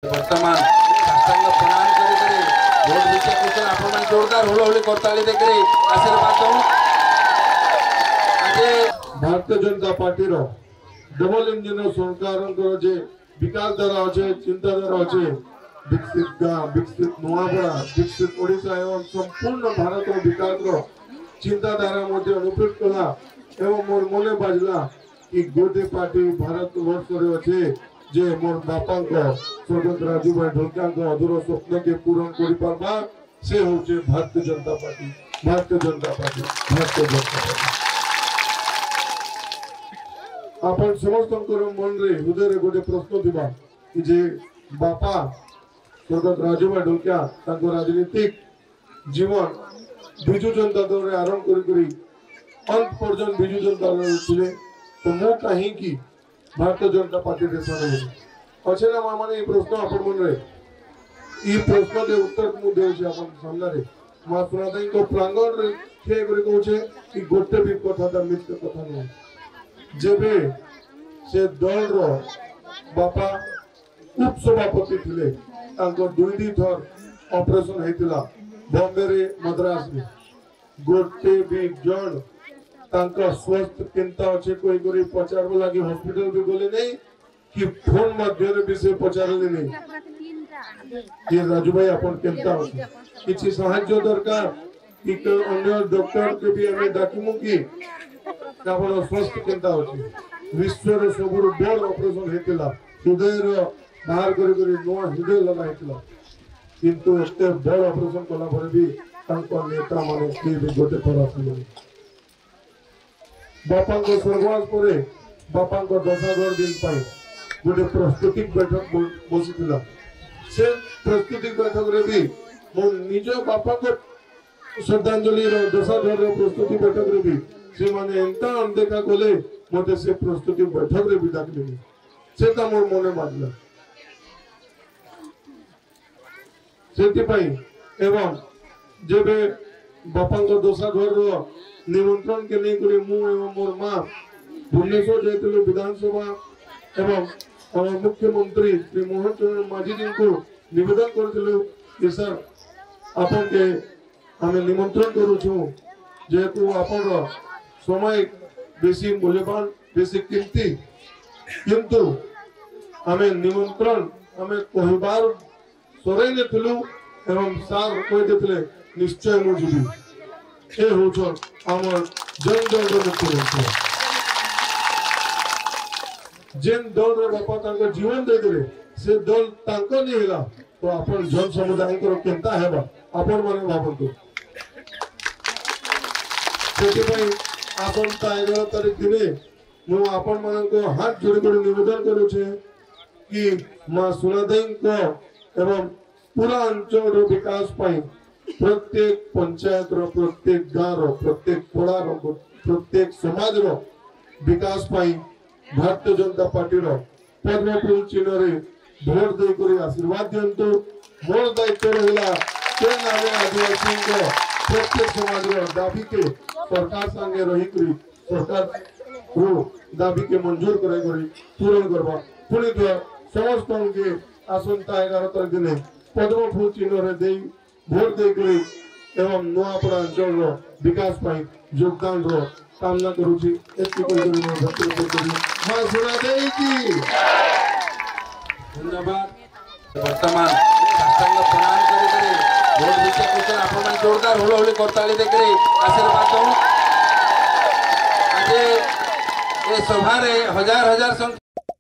वर्तमान साष्टांग प्रणाम करी भोट भिक्षा करछन आपण माने जोरदार होळहोळी करताली देखरे आशीर्वाद दो। आज भारतीय जनता पार्टी रो डबल इंजिन सरकार जे विकास धारा अच्छे चिंताधारा अच्छे विकसित गाँव विकसित नुआपड़ा विकसित ओडिशा एवं संपूर्ण भारत विकास रो चिंताधारा मध्य अनुप्रेत कला एवं मोर मने बाजला कि गोटे पार्टी भारत वर्ष रे अच्छे जे मोर बापा को स्वर्गत राजू भाई ढोलकिया को अधूरा स्वप्न के पूर्ण करि पारबा से होचे Bharatiya Janata party Bharatiya Janata party Bharatiya Janata party. आपण समस्तंकर मन रे हृदय रे गोटे प्रश्न दिबा कि जे बापा स्वर्गत राजू भाई ढोलकिया तांको राजनीतिक जीवन बिजू जनता दल रे आरंभ करी अंत पर्यंत बिजू जनता दल थिले तो मो कहीं की भारतीय जनता पार्टी रे सारे अच्छे ना माने प्रश्न आपण मन रे ई प्रश्न दे उत्तर मु देउ छी आपण सामने रे मा सुनादै को प्रांगण रे के करी कहू छे कि गोटे भी कथा दा मिथ कथा नै जेबे से दल रो बापा उपसभापति थिले तांको दुईडी थर ऑपरेशन हेतिला बॉम्बे रे मद्रास रे गोटे भी जन तांका स्वस्थ केंता अच्छे कोई कोई पचार लगी हॉस्पिटल भी बोले नहीं कि फोन माध्यम भी से पचारले नहीं ये राजू भाई अपन केंता अच्छे किछि सहायता दरकार कि अन्य डॉक्टर के भी हमें डाकिमु कि अपन स्वस्थ केंता अच्छे विश्व रे सबुर बड़ ऑपरेशन हेतिला हृदय रो बाहर करी नोआ हृदय लगा हेतिला किंतु एते बड़ ऑपरेशन कला पर भी तांको नेता माने के भी गोटे थरा थिले बापा को स्वर्गवास परे बापा को दशागर दिन पाई गोटे प्रस्तुति बैठक बसिथिला से प्रस्तुति बैठक रे भी मो निज बापा को श्रद्धांजलि रो दशागर रो प्रस्तुति बैठक रे भी से माने एंता अनदेखा कोले मते से प्रस्तुति बैठक रे भी डाकले से ता मोर मने बाजला सेति पाई एवं जेबे बापा को दशागर रो निमंत्रण के नहीं करी मु एवं मोर मां भुवनेश्वर जाइतलो विधानसभा एवं मुख्यमंत्री श्री मोहन चरण मांझी जी को निवेदन करथिलो कि सर आपन के हमें निमंत्रण करू छु जेतु आपन समय बेसी मूल्यवान बेसी कीमती किंतु हमें निमंत्रण हमें कहबार सरे ने थिलु एवं सार कोइ देथिले निश्चय मु जीवी ए होछो हमर जन दल रो मुख्यमंत्री जेन दल रे बापा तांको जीवन दे देले से दल तांको नि हिला तो अपन जन समुदाय को केंता हेबा अपन माने भाबंतु सेति पई अपन 11 तारीख दिने मु अपन माने को हाथ जोड़ी कर निवेदन करू छे कि मां सुनादै को एवं पूरा अंचल रो विकास पई प्रत्येक पंचायत रो प्रत्येक गाँव रो प्रत्येक पड़ा रो प्रत्येक समाज रो विकास पाई भारतीय जनता पार्टी रो पद्म फूल चिन्ह रे भोट दे करी आशीर्वाद दियंतु मोर दायित्व रहिला के नामे आदिवासी को प्रत्येक समाज रो दाबी के सरकार संगे रही करी सरकार रो दाबी के मंजूर करे करी पूर्ण करबा पुनी तो समस्त के आसंता 11 तारीख दिन पद्म फूल चिन्ह रे देई भोट देकरी एवं नुआपड़ा अंचल रो विकास पाई योगदान रो कामना करू छी एति कोइ करी न भक्ति करी मां सुना देई की धन्यवाद। वर्तमान साष्टांग प्रणाम करी भोट भिक्षा करछन आपण माने जोरदार होळहोळी करताली देखरे आशीर्वाद दो। आज ए सभा रे हजार हजार संख्या